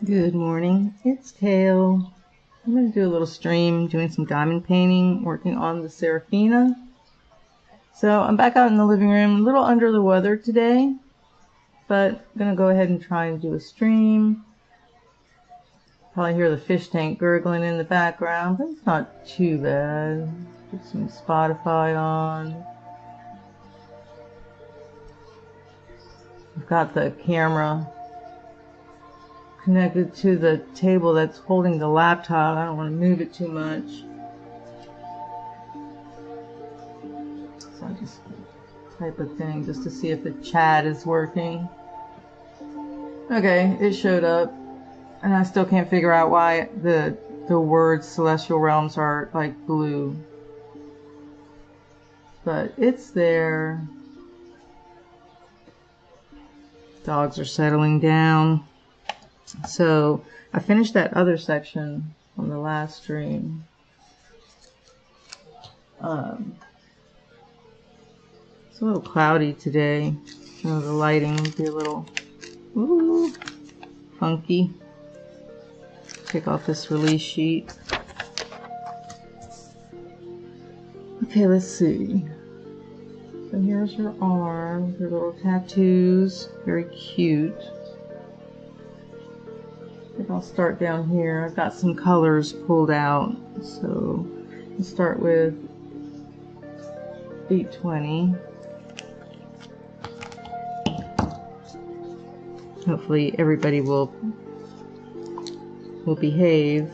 Good morning, it's Kale. I'm going to do a little stream doing some diamond painting, working on the Seraphina. So I'm back out in the living room, a little under the weather today, but I'm going to go ahead and try and do a stream. Probably hear the fish tank gurgling in the background, but it's not too bad. Put some Spotify on. I've got the camera connected to the table that's holding the laptop. I don't want to move it too much. So I just type a thing just to see if the chat is working. Okay, it showed up. And I still can't figure out why the words celestial realms are like blue. But it's there. Dogs are settling down. So I finished that other section on the last stream. It's a little cloudy today, so the lighting will be a little funky. Take off this release sheet. Okay, let's see. So here's her arms, her little tattoos, very cute. I think I'll start down here. I've got some colors pulled out, so let's start with 820. Hopefully everybody will behave.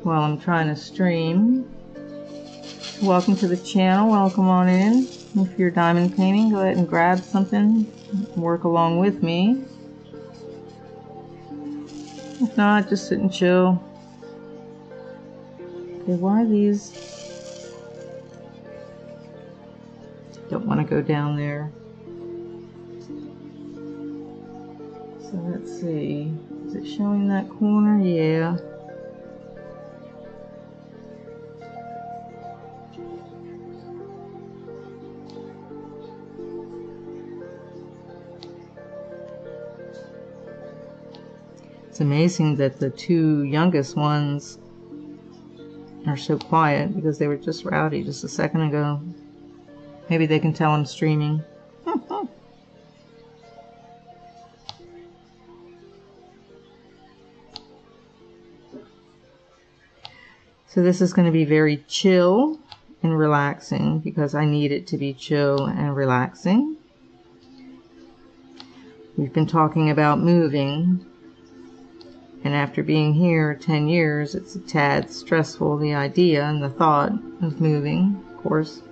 While I'm trying to stream. Welcome to the channel. Welcome on in. If you're diamond painting, go ahead and grab something. Work along with me. If not, just sit and chill. Okay, why these? Don't want to go down there. So let's see. Is it showing that corner? Yeah. It's amazing that the two youngest ones are so quiet because they were just rowdy just a second ago. Maybe they can tell I'm streaming. So this is going to be very chill and relaxing because I need it to be chill and relaxing. We've been talking about moving. And after being here 10 years, it's a tad stressful, the idea and the thought of moving, of course.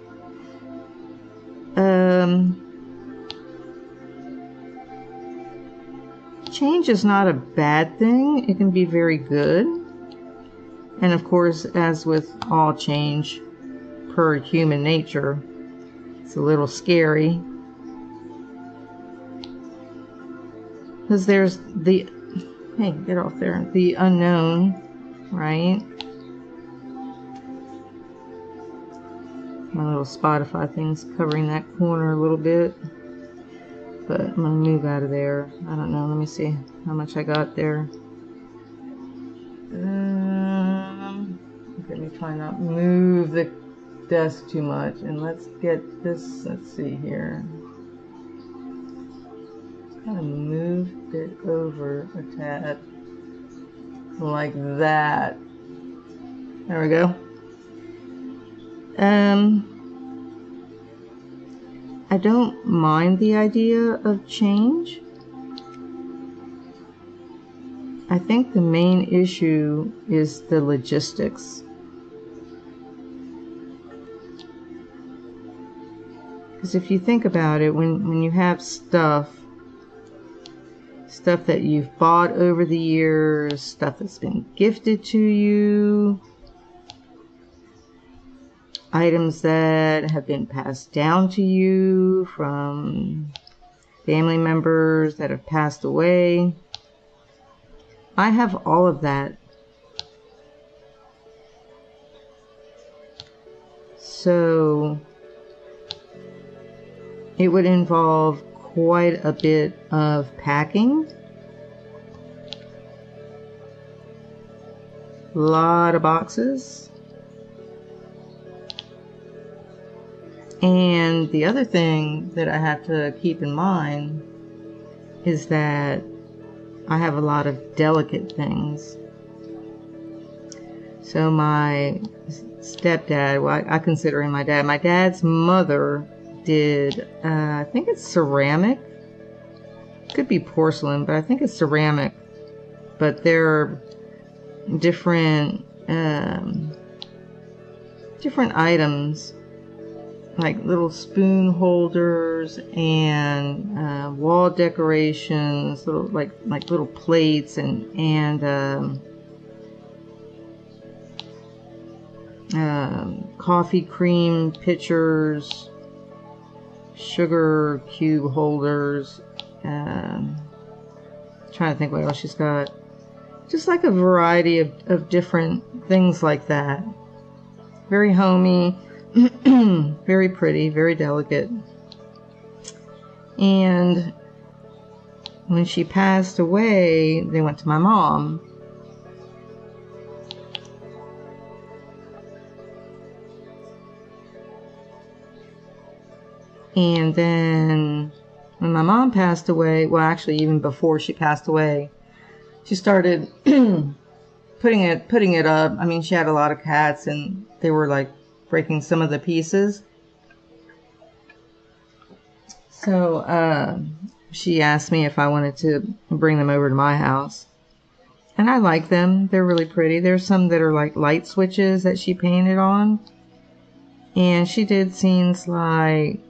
Change is not a bad thing. It can be very good. And of course, as with all change, per human nature, it's a little scary. Because there's the... Hey, get off there. The unknown, right? My little Spotify thing's covering that corner a little bit. But I'm going to move out of there. I don't know. Let me see how much I got there. Let me try not move the desk too much. And let's get this. Let's see here. Kind of moved it over a tad, like that. There we go. I don't mind the idea of change. I think the main issue is the logistics. Because if you think about it, when you have stuff that you've bought over the years, stuff that's been gifted to you, items that have been passed down to you from family members that have passed away. I have all of that. So it would involve quite a bit of packing. A lot of boxes. And the other thing that I have to keep in mind is that I have a lot of delicate things. So my stepdad, well, I consider him my dad. My dad's mother did, I think it's ceramic. Could be porcelain, but I think it's ceramic. But they're different items, like little spoon holders and wall decorations, little like little plates and coffee cream pitchers, sugar cube holders. Trying to think what else she's got. Just like a variety of different things like that. Very homey, very pretty, very delicate. And when she passed away, they went to my mom. And then when my mom passed away, well, actually even before she passed away, she started putting it up. I mean, she had a lot of cats and they were like breaking some of the pieces. So she asked me if I wanted to bring them over to my house. And I like them. They're really pretty. There's some that are like light switches that she painted on. And she did scenes like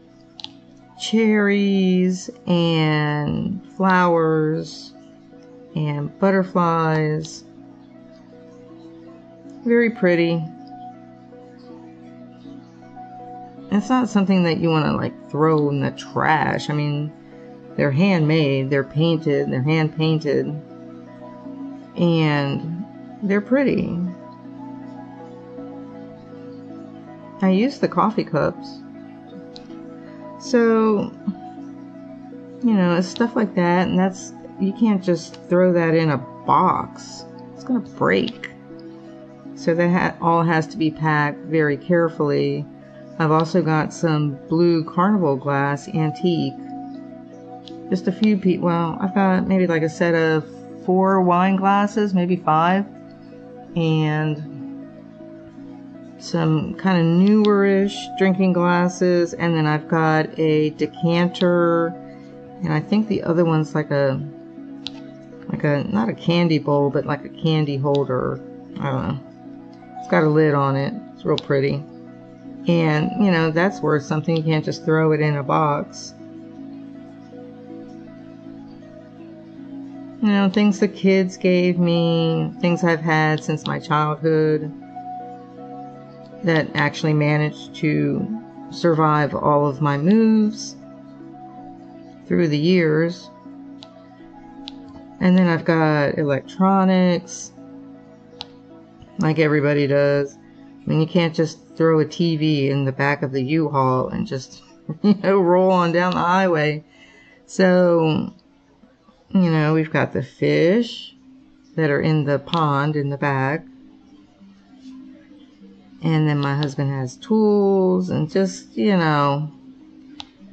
cherries and flowers and butterflies. Very pretty. It's not something that you want to like throw in the trash. I mean, they're handmade, they're painted, they're hand painted, and they're pretty. I use the coffee cups. So, you know, it's stuff like that, and that's, you can't just throw that in a box. It's gonna break. So that all has to be packed very carefully. I've also got some blue carnival glass antique. Just a few well, I've got maybe like a set of 4 wine glasses, maybe 5, and some kind of newerish drinking glasses, and then I've got a decanter, and I think the other one's like a not a candy bowl, but like a candy holder. I don't know. It's got a lid on it. It's real pretty. And, you know, that's worth something. You can't just throw it in a box. You know, things the kids gave me, things I've had since my childhood that actually managed to survive all of my moves through the years. And then I've got electronics, like everybody does. I mean, you can't just throw a TV in the back of the U-Haul and just, you know, roll on down the highway. So, you know, we've got the fish that are in the pond in the back. And then my husband has tools and just, you know,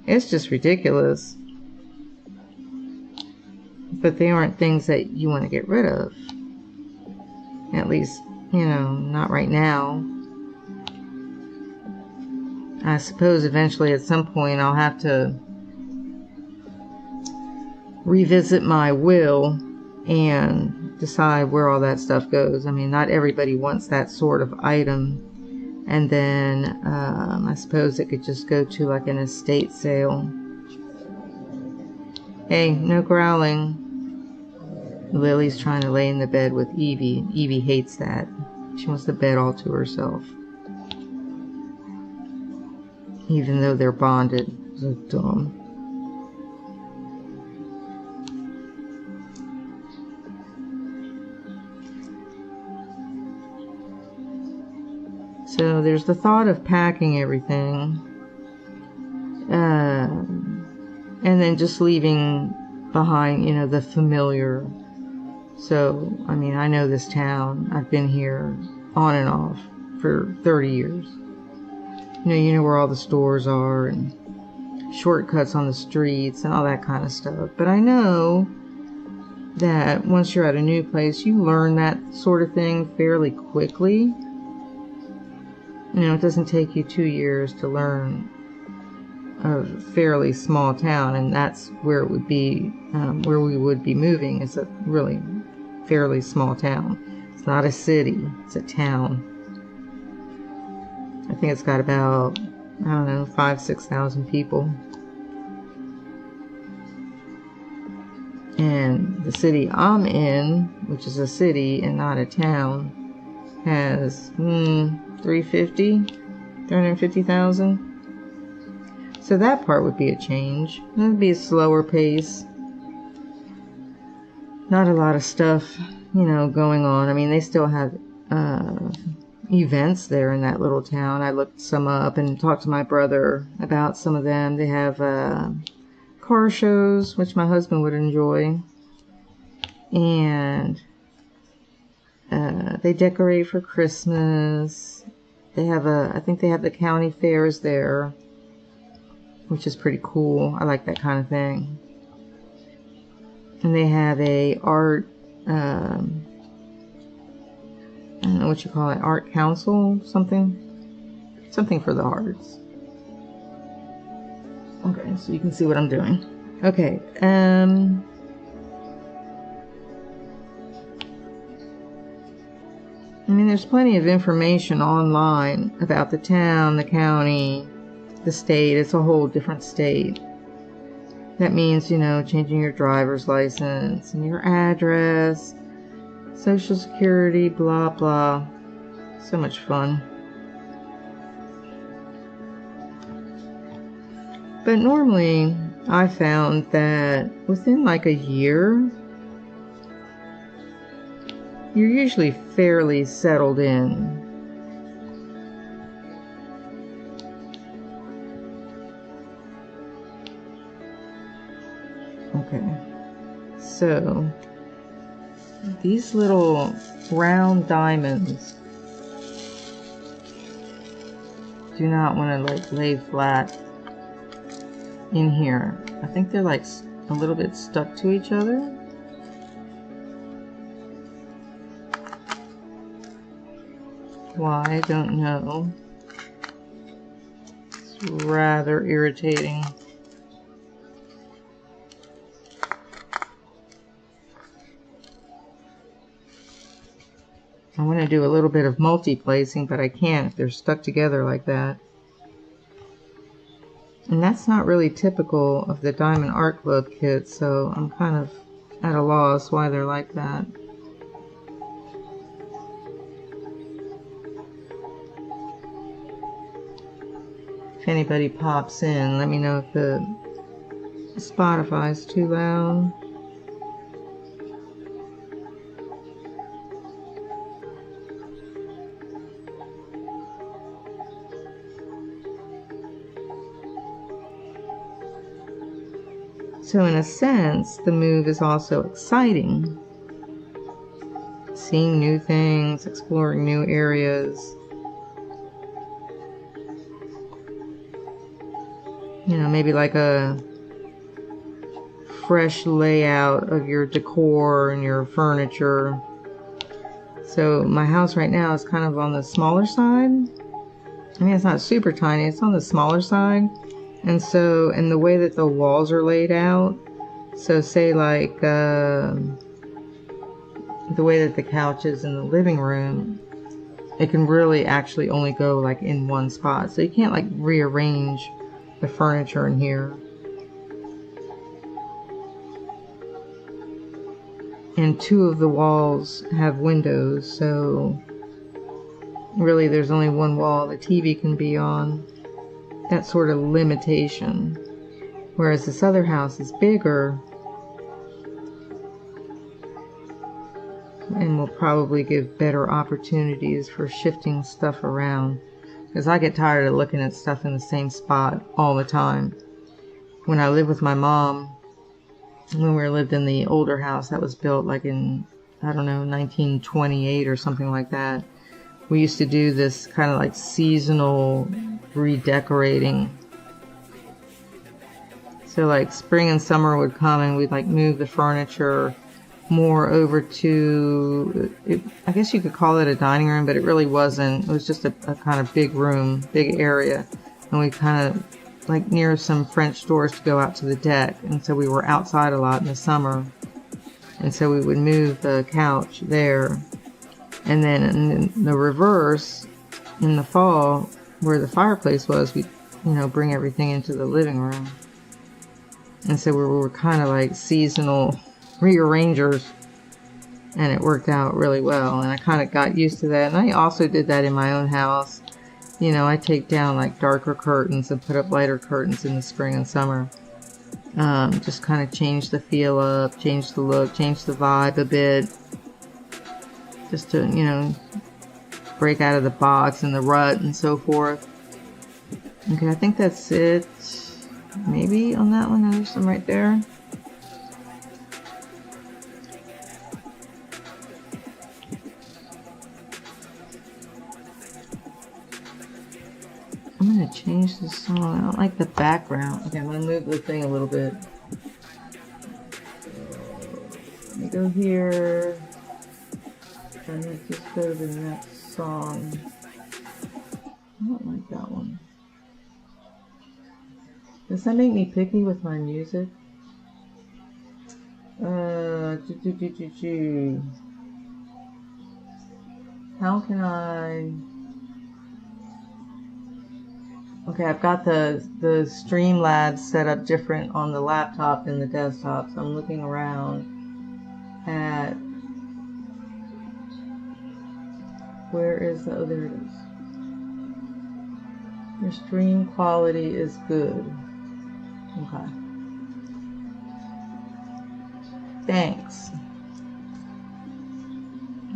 it's just ridiculous. But they aren't things that you want to get rid of. At least, you know, not right now. I suppose eventually at some point I'll have to revisit my will and decide where all that stuff goes. I mean, not everybody wants that sort of item. And then I suppose it could just go to like an estate sale. Hey, no growling. Lily's trying to lay in the bed with Evie. Evie hates that. She wants the bed all to herself. Even though they're bonded. So dumb. So there's the thought of packing everything. And and then just leaving behind, you know, the familiar. So, I mean, I know this town. I've been here on and off for 30 years. You know where all the stores are and shortcuts on the streets and all that kind of stuff. But I know that once you're at a new place, you learn that sort of thing fairly quickly. You know, it doesn't take you 2 years to learn a fairly small town, and that's where it would be, where we would be moving. It's a really fairly small town. It's not a city, it's a town. I think it's got about, I don't know, 5,000-6,000 people. And the city I'm in, which is a city and not a town, has 350,000. So that part would be a change. It would be a slower pace. Not a lot of stuff, you know, going on. I mean, they still have events there in that little town. I looked some up and talked to my brother about some of them. They have car shows, which my husband would enjoy. And they decorate for Christmas. They have I think they have the county fairs there, which is pretty cool. I like that kind of thing. And they have a art, I don't know what you call it, art council, something for the arts. Okay, so you can see what I'm doing. Okay, I mean, there's plenty of information online about the town, the county, the state. It's a whole different state. That means, you know, changing your driver's license and your address, social security, blah, blah. So much fun. But normally, I found that within like a year, you're usually fairly settled in. Okay, so these little round diamonds do not want to like lay flat in here. I think they're like a little bit stuck to each other. Why, I don't know. It's rather irritating. I want to do a little bit of multi-placing, but I can't if they're stuck together like that. And that's not really typical of the Diamond Art Club kit, so I'm kind of at a loss why they're like that. If anybody pops in, let me know if the Spotify's too loud. So in a sense, the move is also exciting. Seeing new things, exploring new areas. You know, maybe like a fresh layout of your decor and your furniture. So my house right now is kind of on the smaller side. I mean, it's not super tiny, it's on the smaller side. And so, and the way that the walls are laid out, so say like the way that the couch is in the living room, it can really actually only go like in one spot. So you can't like rearrange the furniture in here. And two of the walls have windows, so really there's only one wall the TV can be on. That sort of limitation. Whereas this other house is bigger and will probably give better opportunities for shifting stuff around. Because I get tired of looking at stuff in the same spot all the time. when I lived with my mom, when we lived in the older house that was built like in, I don't know, 1928 or something like that. We used to do this kind of like seasonal redecorating. So like spring and summer would come and we'd like move the furniture more over to, I guess you could call it a dining room, but it really wasn't. It was just a kind of big room, big area. And we kind of like near some French doors to go out to the deck. And so we were outside a lot in the summer. And so we would move the couch there. And then in the reverse, in the fall, where the fireplace was, we'd, bring everything into the living room. And so we were kind of like seasonal rearrangers. And it worked out really well. And I kind of got used to that. And I also did that in my own house. I take down like darker curtains and put up lighter curtains in the spring and summer. Just kind of change the feel up, change the look, change the vibe a bit. Just to, break out of the box and the rut and so forth. Okay, I think that's it. Maybe on that one, there's some right there. I'm going to change the song. I don't like the background. Okay, I'm going to move the thing a little bit. Let me go here. And let's just go to the next song. I don't like that one. Does that make me picky with my music? How can I... Okay, I've got the Streamlabs set up different on the laptop than the desktop, so I'm looking around at... Where is the... Oh, there it is. Your stream quality is good. Okay. Thanks.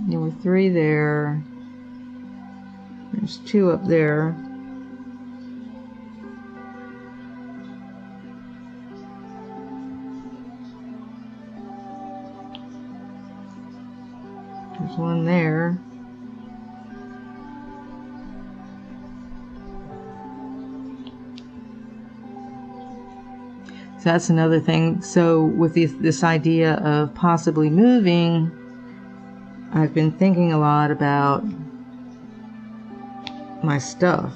There were 3 there. There's 2 up there. There's 1 there. So that's another thing. So with this idea of possibly moving, I've been thinking a lot about my stuff.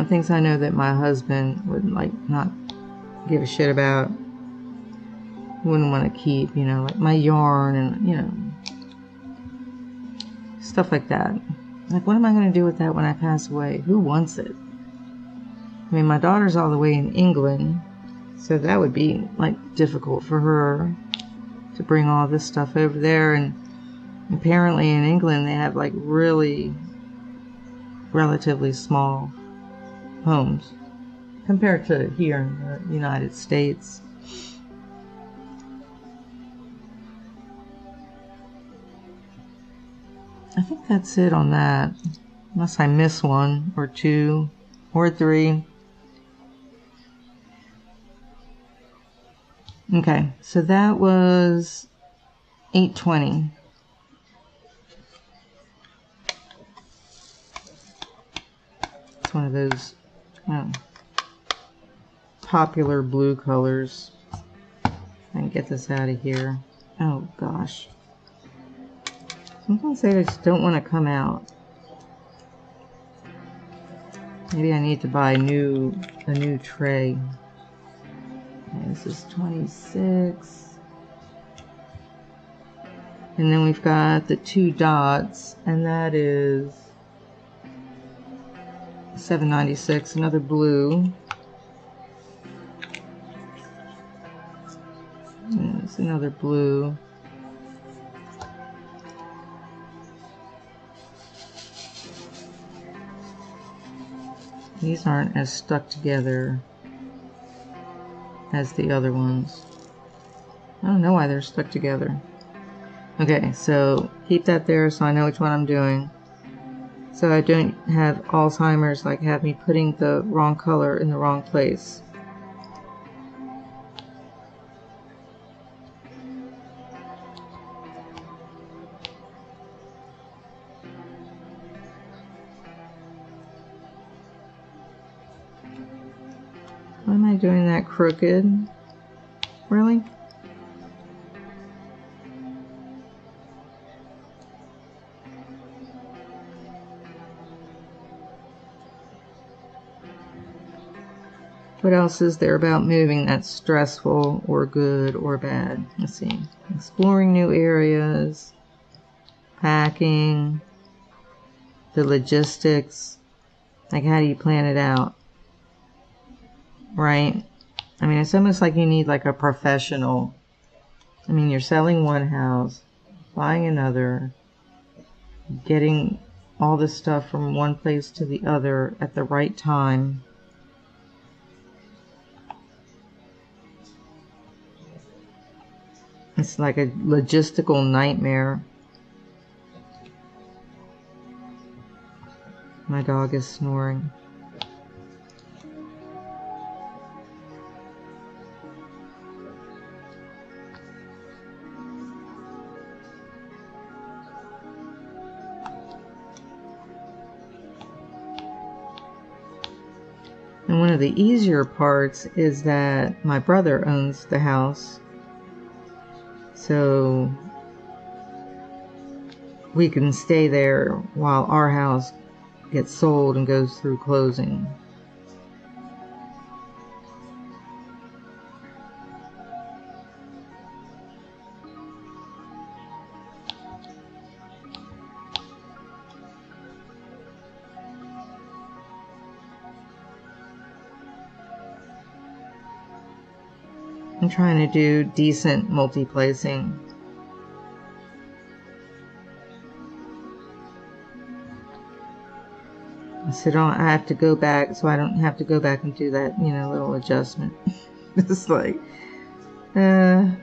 Things I know that my husband would not give a shit about. Wouldn't want to keep, like my yarn and, stuff like that. Like, what am I going to do with that when I pass away? Who wants it? I mean, my daughter's all the way in England, so that would be, difficult for her to bring all this stuff over there. And apparently in England, they have, really relatively small homes compared to here in the United States. I think that's it on that, unless I miss 1 or 2 or 3. Okay, so that was 820. It's one of those popular blue colors. I can get this out of here. Oh gosh. Sometimes they just don't want to come out. Maybe I need to buy a new tray. Okay, this is 26. And then we've got the 2 dots, and that is $7.96. Another blue. And it's another blue. These aren't as stuck together as the other ones. I don't know why they're stuck together. Okay, so keep that there so I know which one I'm doing. so I don't have Alzheimer's, like have me putting the wrong color in the wrong place. Why am I doing that crooked? Really? What else is there about moving that's stressful or good or bad? Let's see. Exploring new areas, packing, the logistics. Like, how do you plan it out? Right? I mean, it's almost like you need like a professional. I mean, you're selling one house, buying another, getting all this stuff from one place to the other at the right time. It's like a logistical nightmare. My dog is snoring. And one of the easier parts is that my brother owns the house. So we can stay there while our house gets sold and goes through closing. I'm trying to do decent multi-placing. So I have to go back, so I don't have to go back and do that, you know, little adjustment. It's like, so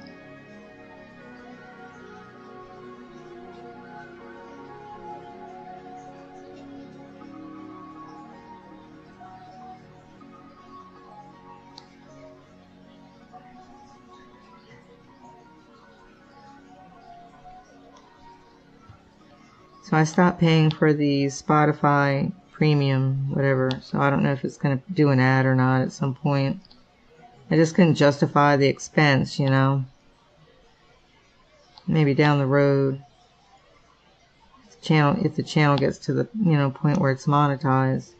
I stopped paying for the Spotify premium, whatever. So I don't know if it's going to do an ad or not at some point. I just couldn't justify the expense, you know. Maybe down the road, if the channel gets to the, you know, point where it's monetized,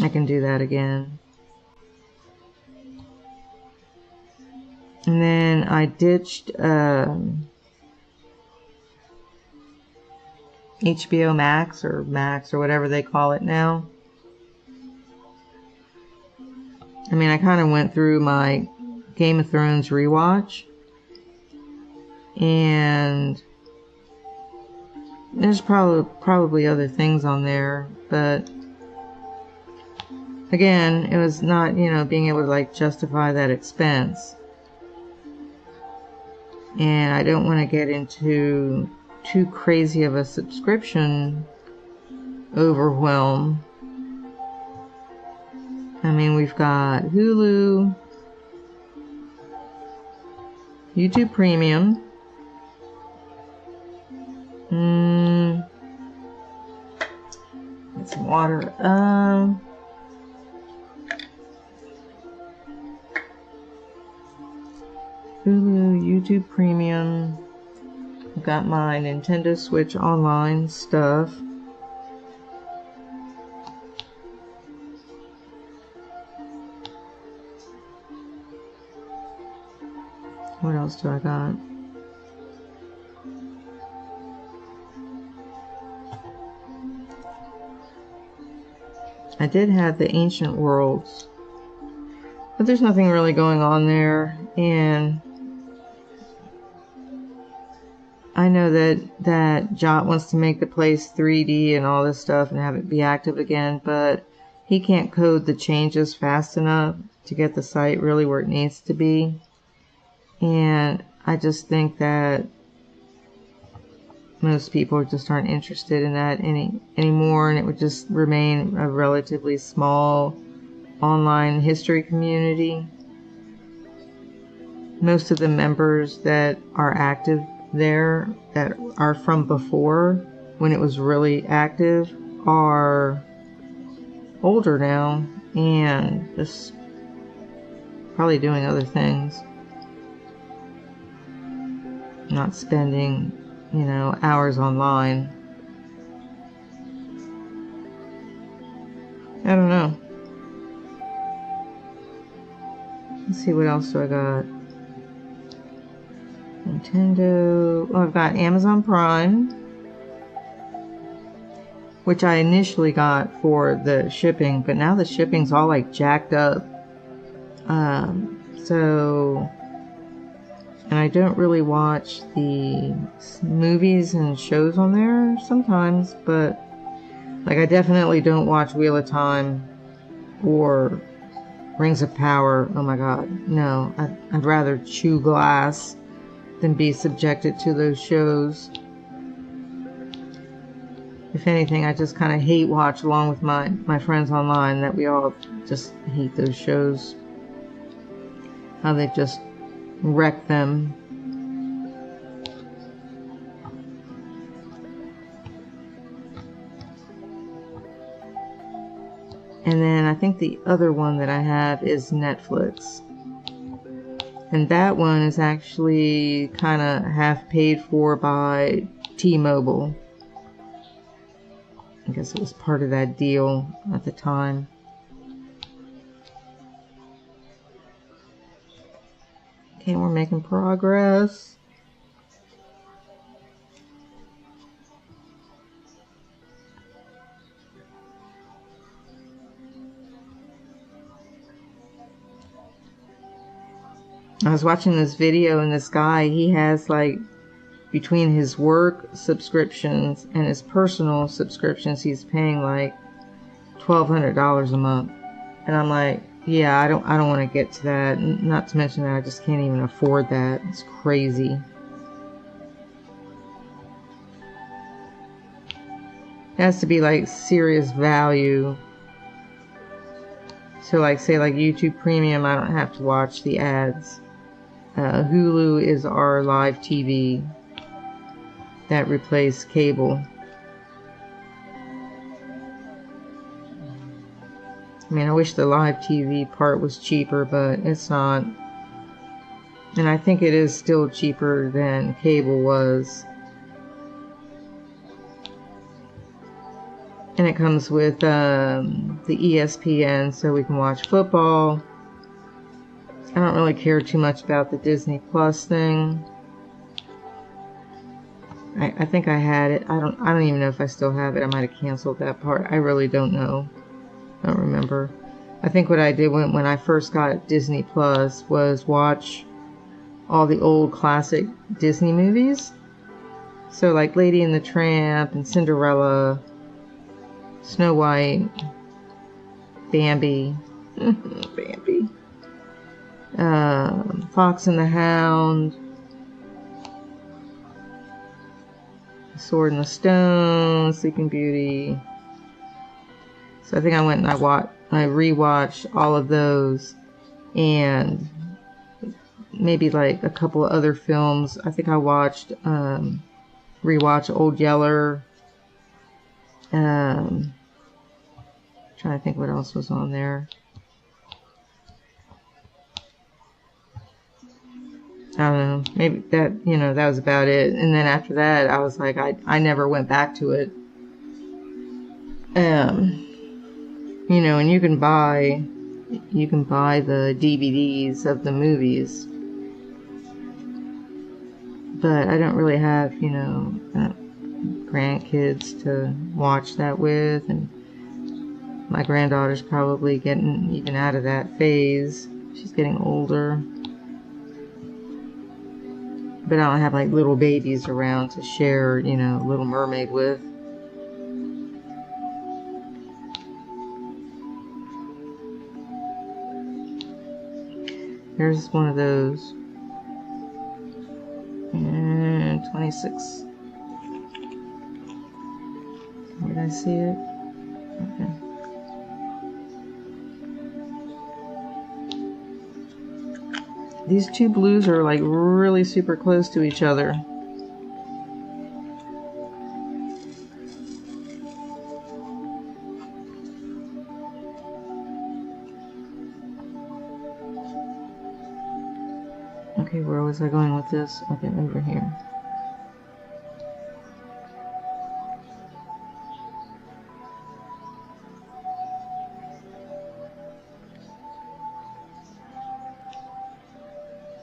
I can do that again. And then I ditched HBO Max or whatever they call it now. I mean, I kind of went through my Game of Thrones rewatch, and there's probably other things on there, but again, it was not, you know, being able to like justify that expense. And I don't want to get into too crazy of a subscription overwhelm. I mean, we've got Hulu, YouTube Premium, get some water, Hulu, YouTube Premium. I've got my Nintendo Switch Online stuff. What else do I got? I did have the Ancient Worlds, but there's nothing really going on there, and I know that Jot wants to make the place 3D and all this stuff and have it be active again, but he can't code the changes fast enough to get the site really where it needs to be. And I just think that most people just aren't interested in that anymore, and it would just remain a relatively small online history community. Most of the members that are active there, that are from before, when it was really active, are older now and just probably doing other things. Not spending, hours online. I don't know. Let's see, what else do I got? Nintendo. Oh, I've got Amazon Prime, which I initially got for the shipping, but now the shipping's all like jacked up. And I don't really watch the movies and shows on there sometimes, but like I definitely don't watch Wheel of Time or Rings of Power. Oh my god, no. I'd rather chew glass than be subjected to those shows. If anything, I just kind of hate watch along with my friends online that we all just hate those shows. How they just wreck them. And then I think the other one that I have is Netflix. And that one is actually kind of half paid for by T-Mobile. I guess it was part of that deal at the time. Okay, we're making progress. I was watching this video, and this guy, he has like, between his work subscriptions and his personal subscriptions, he's paying like $1,200 a month. And I'm like, yeah, I don't want to get to that. Not to mention that I just can't even afford that. It's crazy. It has to be like serious value. So like, say like YouTube Premium, I don't have to watch the ads. Hulu is our live TV that replaced cable. I mean, I wish the live TV part was cheaper, but it's not. And I think it is still cheaper than cable was. And it comes with the ESPN, so we can watch football. I don't really care too much about the Disney Plus thing. I think I had it. I don't even know if I still have it. I might have canceled that part. I really don't know. I don't remember. I think what I did when I first got Disney Plus was watch all the old classic Disney movies. So like Lady and the Tramp and Cinderella, Snow White, Bambi, Bambi, Fox and the Hound, Sword in the Stone, Sleeping Beauty. So I think I went and I rewatched all of those, and maybe like a couple of other films. I think I watched, rewatched Old Yeller. Trying to think what else was on there. I don't know. Maybe that, that was about it. And then after that, I was like, I never went back to it. And you can buy the DVDs of the movies. But I don't really have, grandkids to watch that with, and my granddaughter's probably getting even out of that phase. She's getting older. But I don't have like little babies around to share, Little Mermaid with. Here's one of those. And 26. Did I see it? Okay. These two blues are like really super close to each other. Okay, where was I going with this? Okay, over here.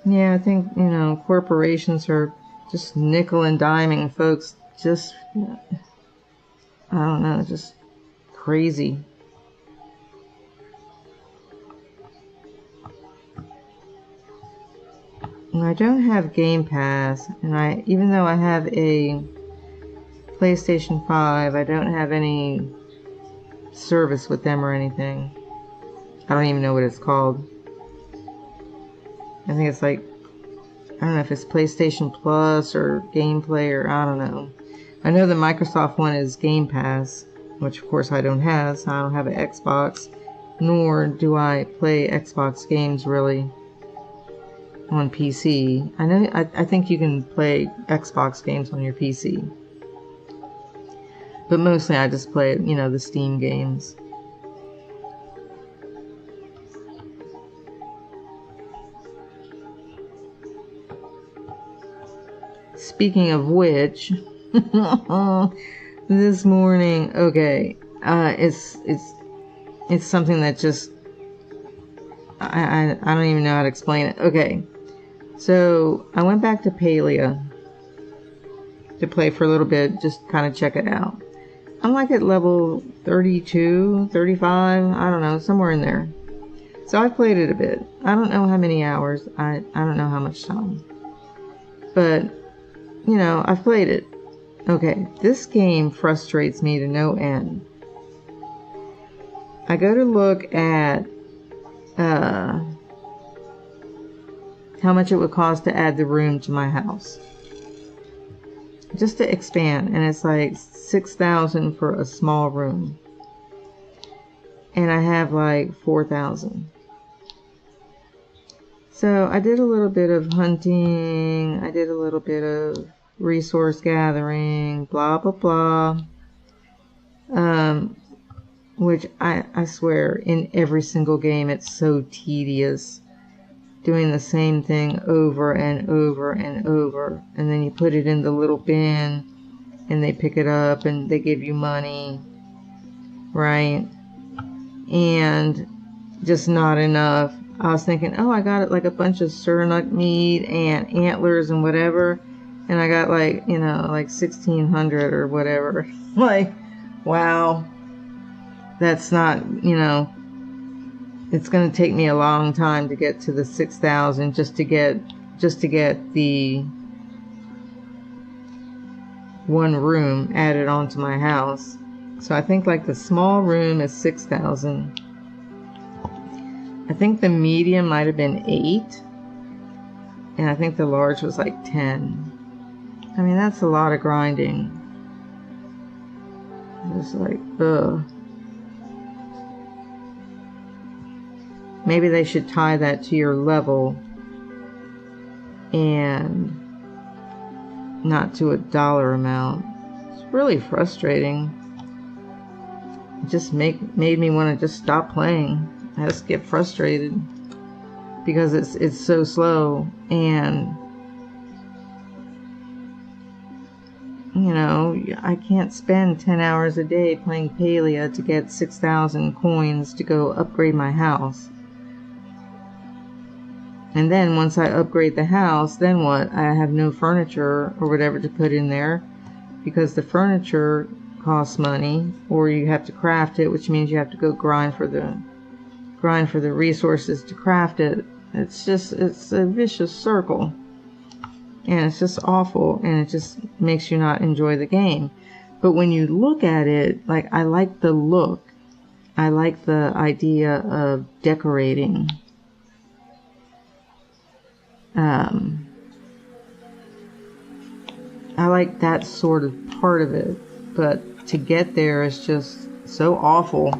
Yeah, I think, you know, corporations are just nickel and diming folks. Just, I don't know, just crazy. And I don't have Game Pass, and even though I have a PlayStation 5, I don't have any service with them or anything. I don't even know what it's called. I think it's like, I don't know if it's PlayStation Plus or Gameplay or I don't know. I know the Microsoft one is Game Pass, which of course I don't have, so I don't have an Xbox, nor do I play Xbox games really on PC. I think you can play Xbox games on your PC. But mostly I just play, you know, the Steam games. Speaking of which, this morning, okay, it's something that just, I don't even know how to explain it. Okay, so I went back to Caileadair to play for a little bit, just kind of check it out. I'm like at level 32, 35, I don't know, somewhere in there. So I played it a bit. I don't know how many hours, I don't know how much time. But, you know, I've played it. Okay, this game frustrates me to no end. I go to look at how much it would cost to add the room to my house. Just to expand, and it's like $6,000 for a small room. And I have like 4,000. So I did a little bit of hunting, I did a little bit of resource gathering, blah blah blah. Which I swear, in every single game it's so tedious. Doing the same thing over and over and over, and then you put it in the little bin and they pick it up and they give you money, right? And just not enough. I was thinking, oh, I got like a bunch of surnut meat and antlers and whatever, and I got like, you know, like 1,600 or whatever. Like, wow, that's not, you know, it's going to take me a long time to get to the 6,000 just to get the one room added onto my house. So I think like the small room is 6,000. I think the medium might have been 8, and I think the large was like 10. I mean, that's a lot of grinding. Just like, ugh. Maybe they should tie that to your level and not to a dollar amount. It's really frustrating. It just made me want to just stop playing. I just get frustrated because it's so slow, and you know, I can't spend 10 hours a day playing Caileadair to get 6,000 coins to go upgrade my house. And then once I upgrade the house, then what? I have no furniture or whatever to put in there because the furniture costs money, or you have to craft it, which means you have to go grind for the resources to craft it. It's a vicious circle. And it's just awful, and it just makes you not enjoy the game. But when you look at it, like, I like the look. I like the idea of decorating. I like that sort of part of it, but to get there is just so awful.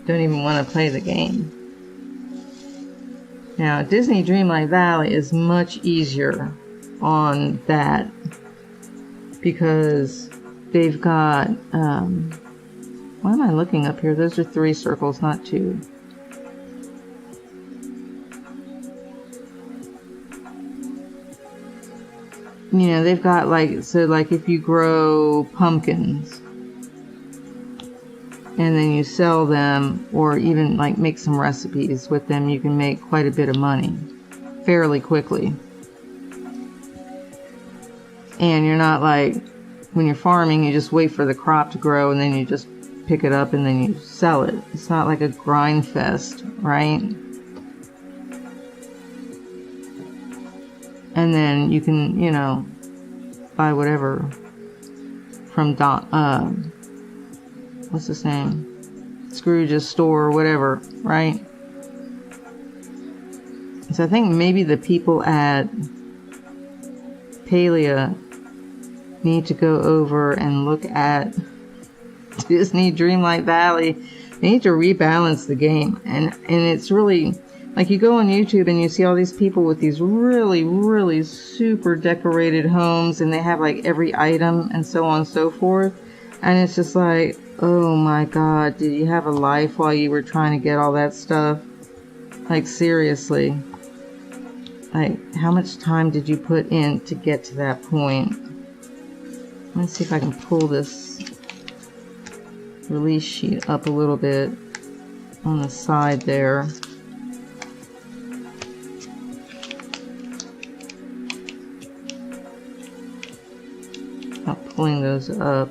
Don't even want to play the game. Now, Disney Dreamlight Valley is much easier on that because they've got, why am I looking up here? Those are 3 circles, not 2. You know, they've got like, so like if you grow pumpkins and then you sell them, or even like make some recipes with them, you can make quite a bit of money fairly quickly. And you're not like, when you're farming, you just wait for the crop to grow and then you just pick it up and then you sell it. It's not like a grind fest, right? And then you can, you know, buy whatever from what's his name? Scrooge's store or whatever, right? So I think maybe the people at Caileadair need to go over and look at Disney Dreamlight Valley. They need to rebalance the game. And it's really, like, you go on YouTube and you see all these people with these really, really super decorated homes, and they have like every item and so on and so forth. And it's just like, oh my God, did you have a life while you were trying to get all that stuff? Like, seriously. Like, how much time did you put in to get to that point? Let's see if I can pull this release sheet up a little bit on the side there. Not pulling those up.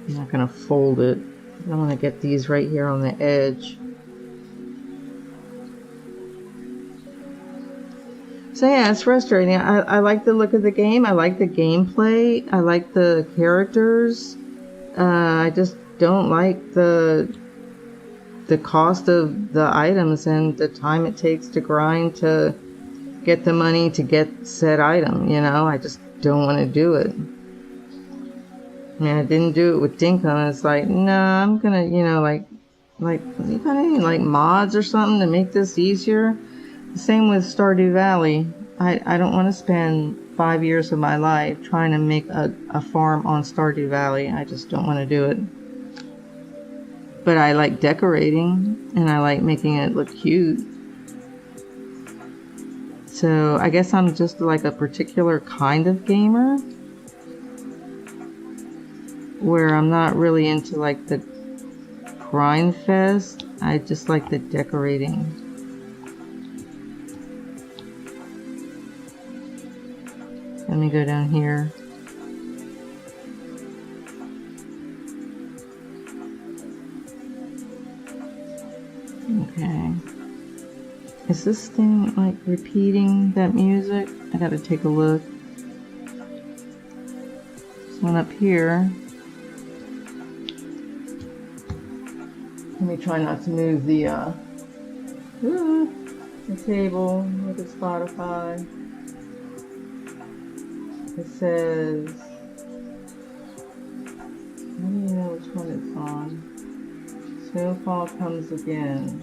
I'm not going to fold it. I want to get these right here on the edge. So yeah, it's frustrating. I like the look of the game. I like the gameplay. I like the characters. I just don't like the cost of the items and the time it takes to grind to get the money to get said item, you know? I just don't want to do it. I mean, I didn't do it with Dinkum. It's like, nah, I'm gonna, you know, like, you got any, like, mods or something to make this easier? Same with Stardew Valley. I don't want to spend 5 years of my life trying to make a farm on Stardew Valley. I just don't want to do it. But I like decorating, and I like making it look cute. So I guess I'm just like a particular kind of gamer, where I'm not really into like the grind fest. I just like the decorating. Let me go down here. Okay. Is this thing like repeating that music? I gotta take a look. This one up here. Let me try not to move the table with the Spotify. It says, how do you know which one it's on? Snowfall Comes Again.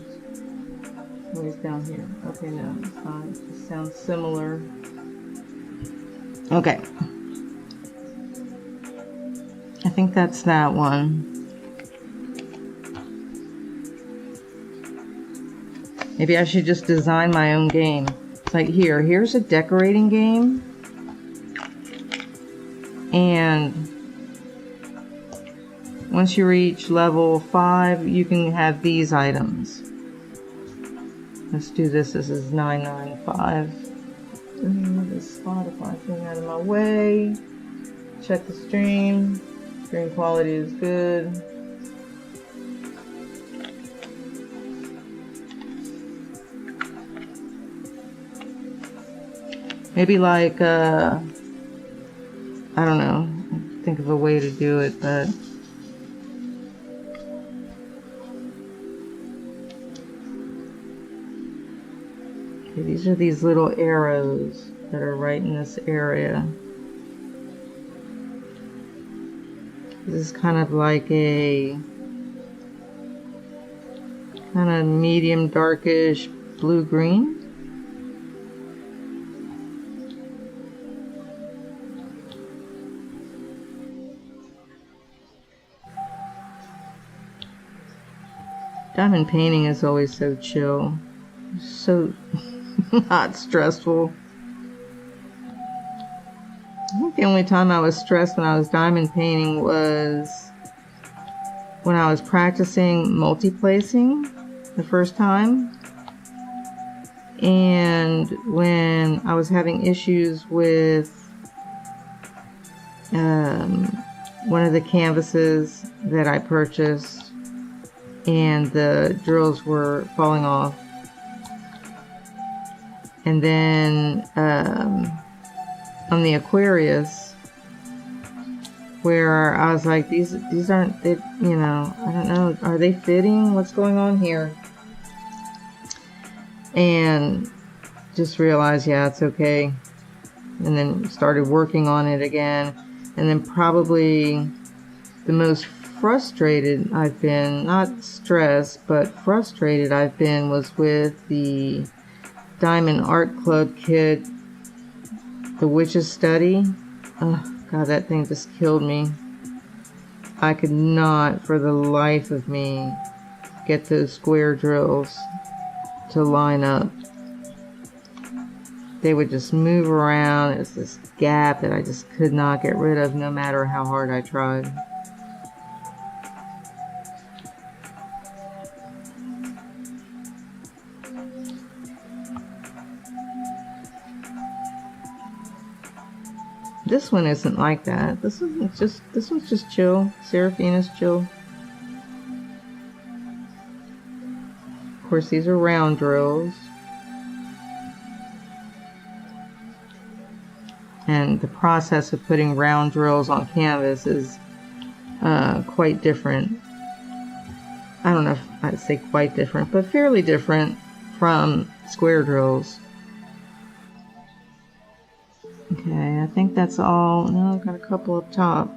Oh, it's down here. Okay, no, it's not. It just sounds similar. Okay. I think that's that one. Maybe I should just design my own game. It's like, here's a decorating game. And once you reach level 5, you can have these items. Let's do this. This is 995. Move this Spotify thing out of my way. Check the stream. Stream quality is good. Maybe like I don't know, think of a way to do it, but okay, these are these little arrows that are right in this area. This is kind of like a kind of medium darkish blue-green. Diamond painting is always so chill, so not stressful. I think the only time I was stressed when I was diamond painting was when I was practicing multi-placing the first time, and when I was having issues with one of the canvases that I purchased and the drills were falling off. And then on the Aquarius, where I was like, these aren't, they, you know, I don't know, are they fitting? What's going on here? And just realized, yeah, it's okay. And then started working on it again. And then probably the most frustrated I've been, not stressed, but frustrated I've been, was with the Diamond Art Club kit, the Witch's Study. Oh God, that thing just killed me. I could not for the life of me get those square drills to line up. They would just move around. It's this gap that I just could not get rid of, no matter how hard I tried. This one isn't like that. This one's just chill. Seraphina's chill. Of course, these are round drills. And the process of putting round drills on canvas is quite different. I don't know if I'd say quite different, but fairly different from square drills. Okay, I think that's all. No, I've got a couple up top.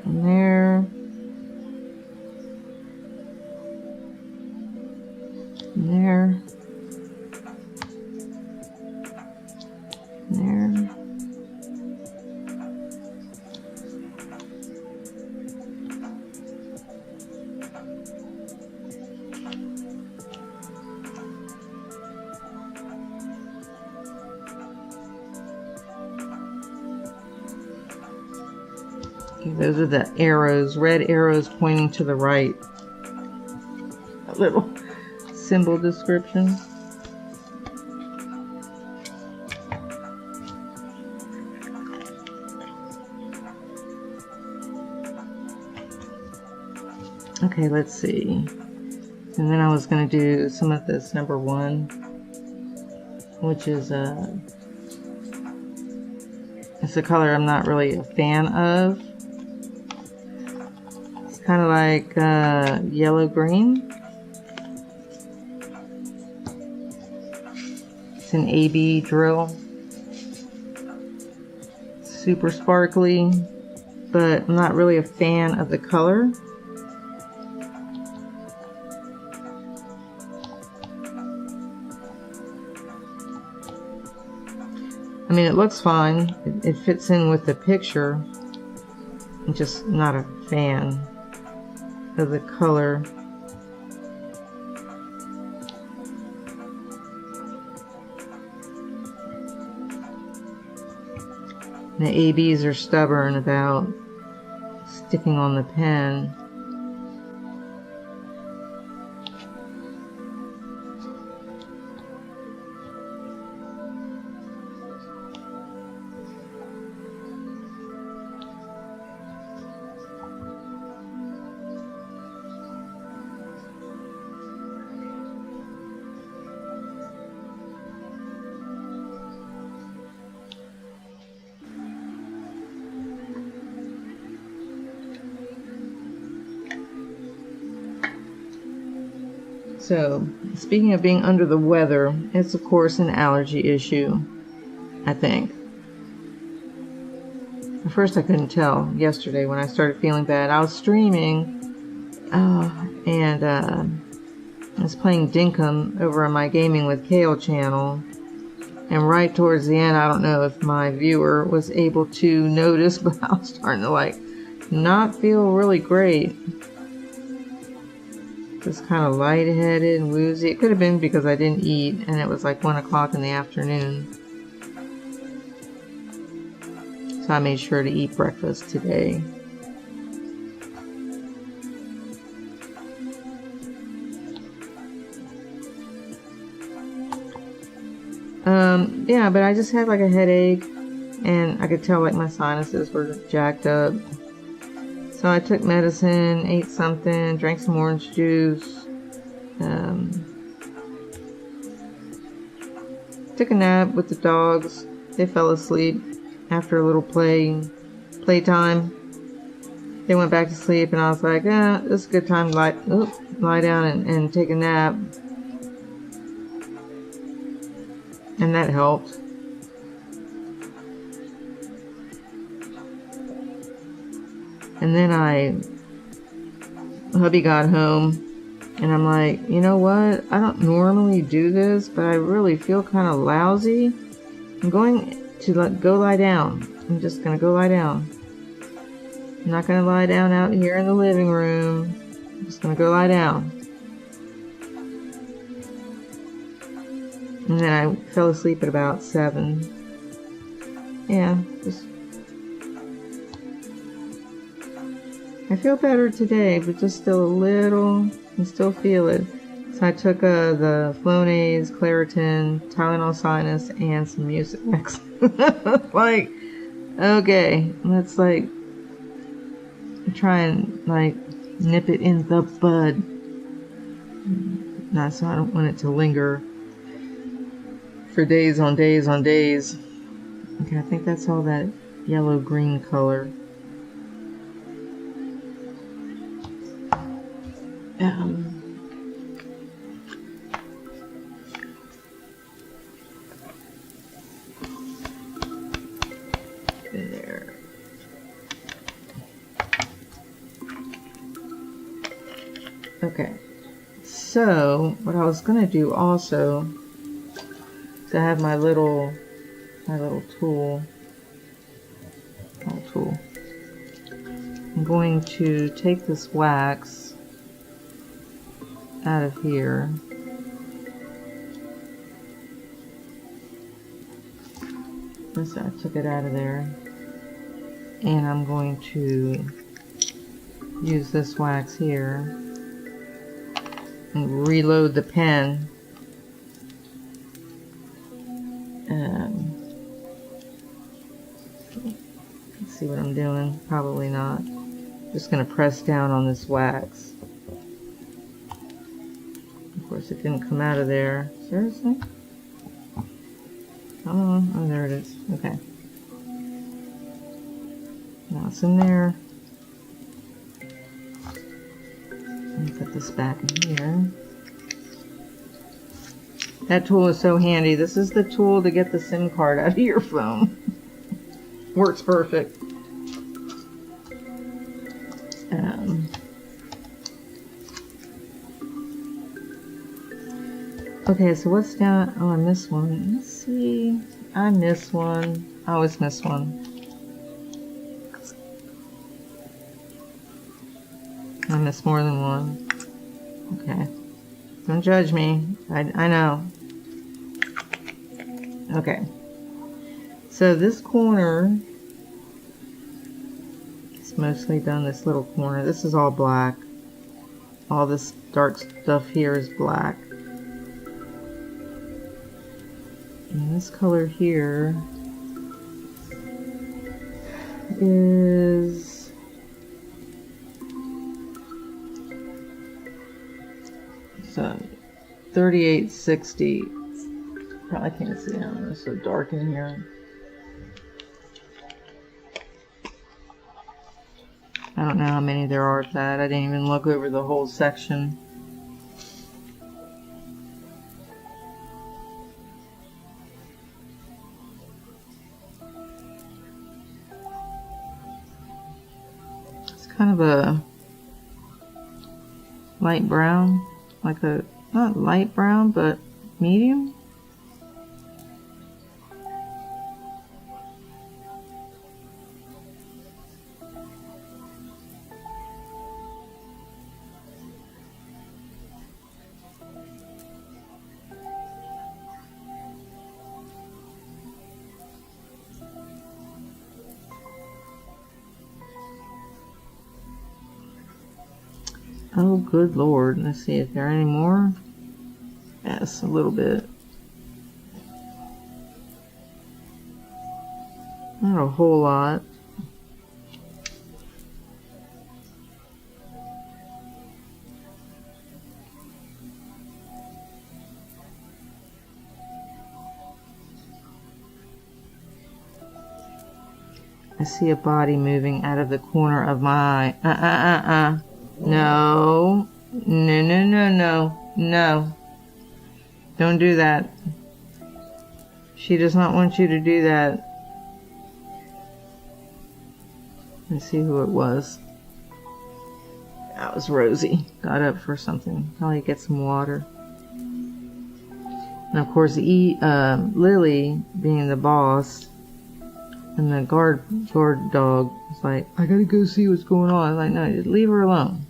And there. And there. And there. Those are the arrows, red arrows pointing to the right. A little symbol description. Okay, let's see. And then I was going to do some of this number 1, which is it's a color I'm not really a fan of. Kind of like yellow green. It's an AB drill. Super sparkly, but I'm not really a fan of the color. I mean, it looks fine. It fits in with the picture. I'm just not a fan of the color. The ABs are stubborn about sticking on the pen. So, speaking of being under the weather, it's of course an allergy issue, I think. At first I couldn't tell yesterday when I started feeling bad. I was streaming and I was playing Dinkum over on my Gaming with Kale channel. And right towards the end, I don't know if my viewer was able to notice, but I was starting to like not feel really great. Just kind of lightheaded and woozy. It could have been because I didn't eat and it was like 1 o'clock in the afternoon. So I made sure to eat breakfast today. Yeah, but I just had like a headache and I could tell like my sinuses were jacked up. So I took medicine, ate something, drank some orange juice, took a nap with the dogs. They fell asleep after a little playtime. They went back to sleep and I was like, this is a good time to lie down and take a nap. And that helped. And then hubby got home and I'm like, you know what? I don't normally do this, but I really feel kind of lousy. I'm going to go lie down. I'm just going to go lie down. I'm not going to lie down out here in the living room. I'm just going to go lie down. And then I fell asleep at about 7. Yeah, I feel better today, but just still a little, I still feel it. So I took the Flonase, Claritin, Tylenol Sinus, and some Mucinex. Like, okay, let's like try and like nip it in the bud. So I don't want it to linger for days on days on days. Okay, I think that's all that yellow-green color. There. Okay, so what I was gonna do also, to have my little tool. I'm going to take this wax out of here. I took it out of there. And I'm going to use this wax here and reload the pen. Let's see what I'm doing. Probably not. Just going to press down on this wax. Of course, it didn't come out of there. Seriously? Come on. Oh, there it is. Okay. Now it's in there. Let me put this back in here. That tool is so handy. This is the tool to get the SIM card out of your phone. Works perfect. Okay, so what's down? Oh, I missed one. Let's see. I missed one. I always miss one. I missed more than one. Okay. Don't judge me. I know. Okay. So this corner is mostly done, this little corner. This is all black. All this dark stuff here is black. And this color here is so 3860. Probably can't see it. It's so dark in here. I don't know how many there are of that. I didn't even look over the whole section. kind of a light brown, like a, not light brown, but medium. Oh, good Lord. Let's see if there are any more. Yes, a little bit. Not a whole lot. I see a body moving out of the corner of my eye. No. No, no, no, no. No. Don't do that. She does not want you to do that. Let's see who it was. That was Rosie. Got up for something. Probably get some water. And of course, Lily, being the boss, and the guard dog was like, I gotta go see what's going on. I was like, no, just leave her alone.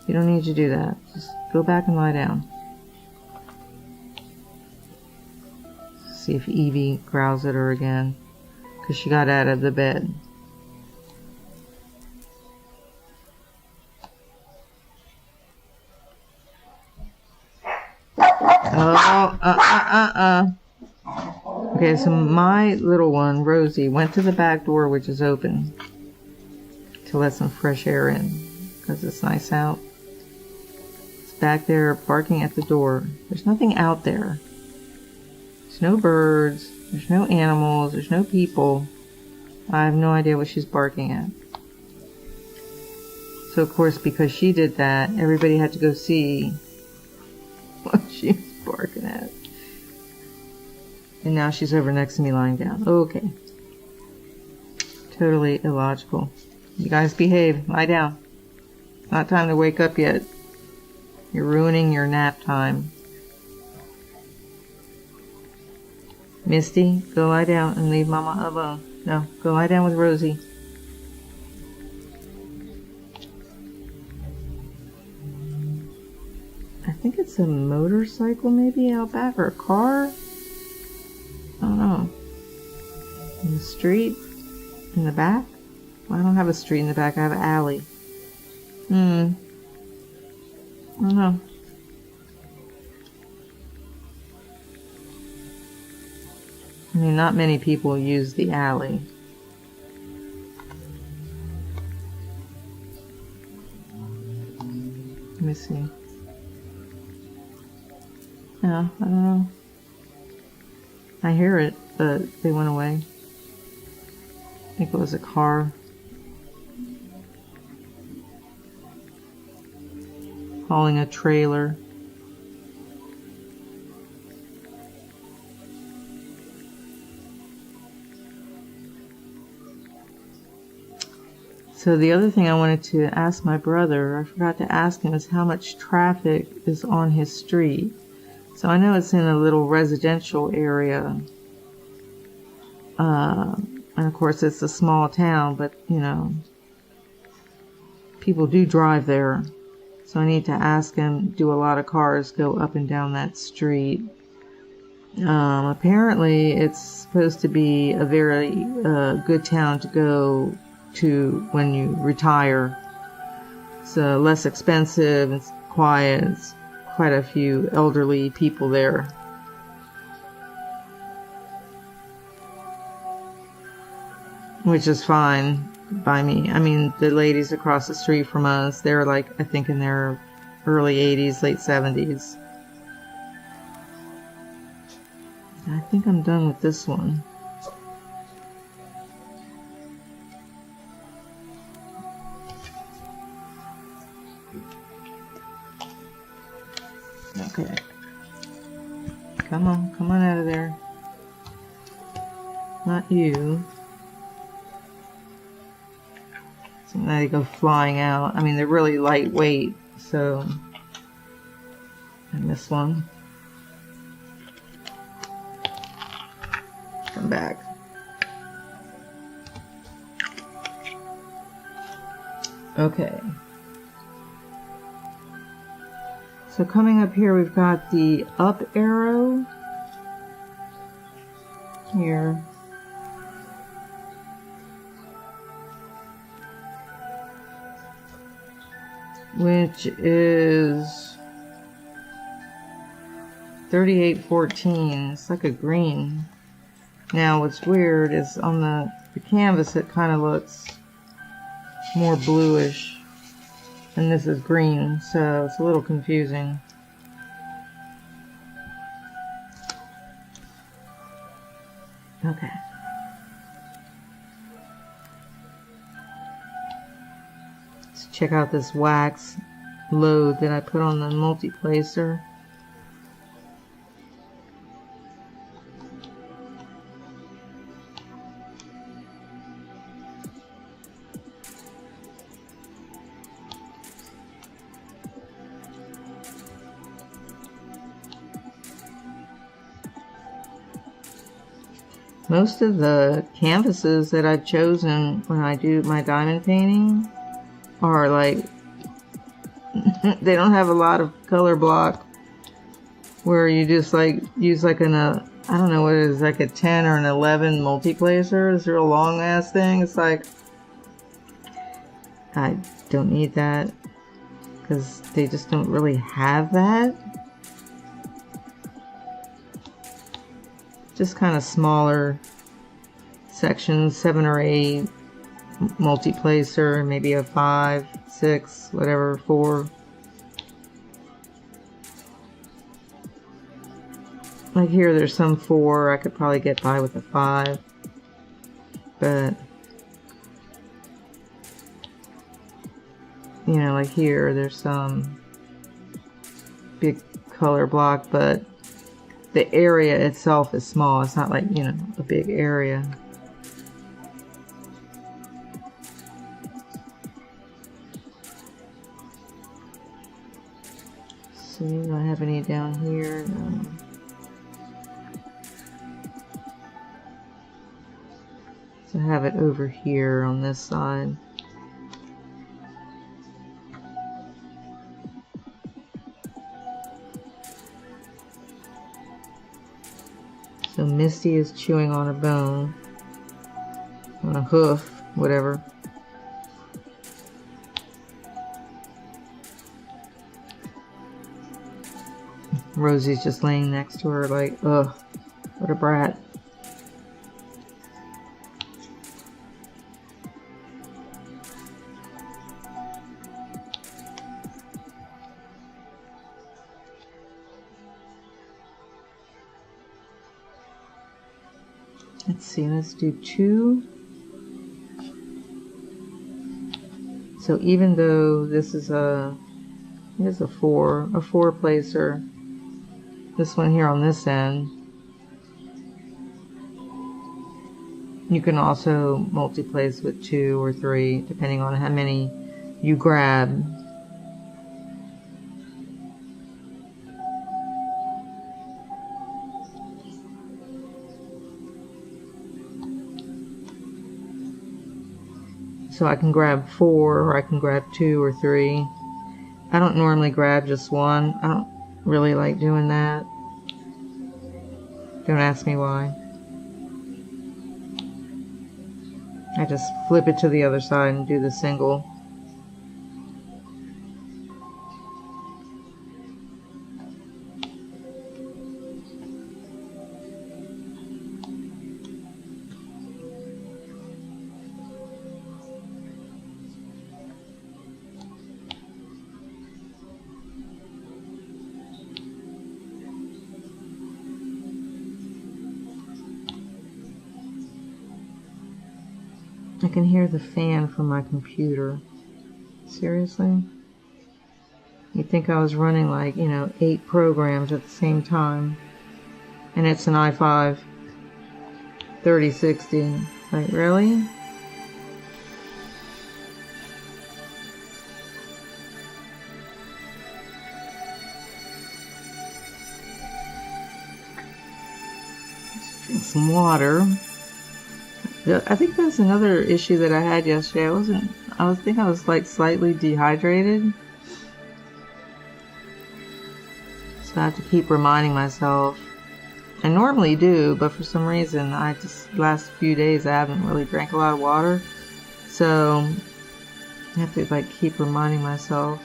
You don't need to do that. Just go back and lie down. See if Evie growls at her again, because she got out of the bed. Oh, Okay, so my little one, Rosie, went to the back door, which is open, to let some fresh air in, because it's nice out. It's back there barking at the door. There's nothing out there. There's no birds, there's no animals, there's no people. I have no idea what she's barking at. So of course, because she did that, everybody had to go see what she was barking at. And now she's over next to me lying down. Okay. Totally illogical. You guys behave. Lie down. It's not time to wake up yet. You're ruining your nap time. Misty, go lie down and leave Mama alone. No, go lie down with Rosie. I think it's a motorcycle maybe out back, or a car. I don't know. In the street? In the back? Well, I don't have a street in the back. I have an alley. I don't know. I mean, not many people use the alley. Let me see. Yeah, I don't know. I hear it, but they went away. I think it was a car. Hauling a trailer. So the other thing I wanted to ask my brother, I forgot to ask him, is how much traffic is on his street. So I know it's in a little residential area. And of course it's a small town, but you know, people do drive there. So I need to ask him, do a lot of cars go up and down that street? Apparently it's supposed to be a very good town to go to when you retire. It's less expensive, it's quiet, it's quite a few elderly people there. Which is fine by me. I mean, the ladies across the street from us, they're like, I think in their early 80s, late 70s. I think I'm done with this one. Okay. Come on out of there. Not you. and they go flying out. I mean, they're really lightweight, so. And this one. Come back. Okay. So coming up here, we've got the up arrow here. Which is 3814. It's like a green. Now what's weird is on the canvas it kind of looks more bluish. And this is green, so it's a little confusing. Okay. Let's check out this wax load that I put on the multi-placer. Most of the canvases that I've chosen when I do my diamond painting are like, they don't have a lot of color block where you just like use like I don't know what it is, like a 10 or an 11 multi-placer. It's a real long ass thing. It's like, I don't need that because they just don't really have that. Just kind of smaller sections, 7 or 8 multi-placer, maybe a 5, 6, whatever, 4. Like here, there's some 4. I could probably get by with a 5, but you know, like here, there's some big color block, but the area itself is small. It's not like, you know, a big area. See, do I have any down here? No. So I have it over here on this side. So Misty is chewing on a bone, on a hoof, whatever. Rosie's just laying next to her like, ugh, what a brat. Let's see, let's do 2. So even though this is a 4 placer, this one here on this end, you can also multi-place with 2 or 3, depending on how many you grab. So I can grab 4, or I can grab 2 or 3. I don't normally grab just 1. I don't really like doing that. Don't ask me why. I just flip it to the other side and do the single. I can hear the fan from my computer. Seriously? You'd think I was running like, you know, 8 programs at the same time. And it's an i5 3060. Like, really? Drink some water. I think that's another issue that I had yesterday. I was like slightly dehydrated. So I have to keep reminding myself. I normally do, but for some reason, last few days I haven't really drank a lot of water. So I have to like keep reminding myself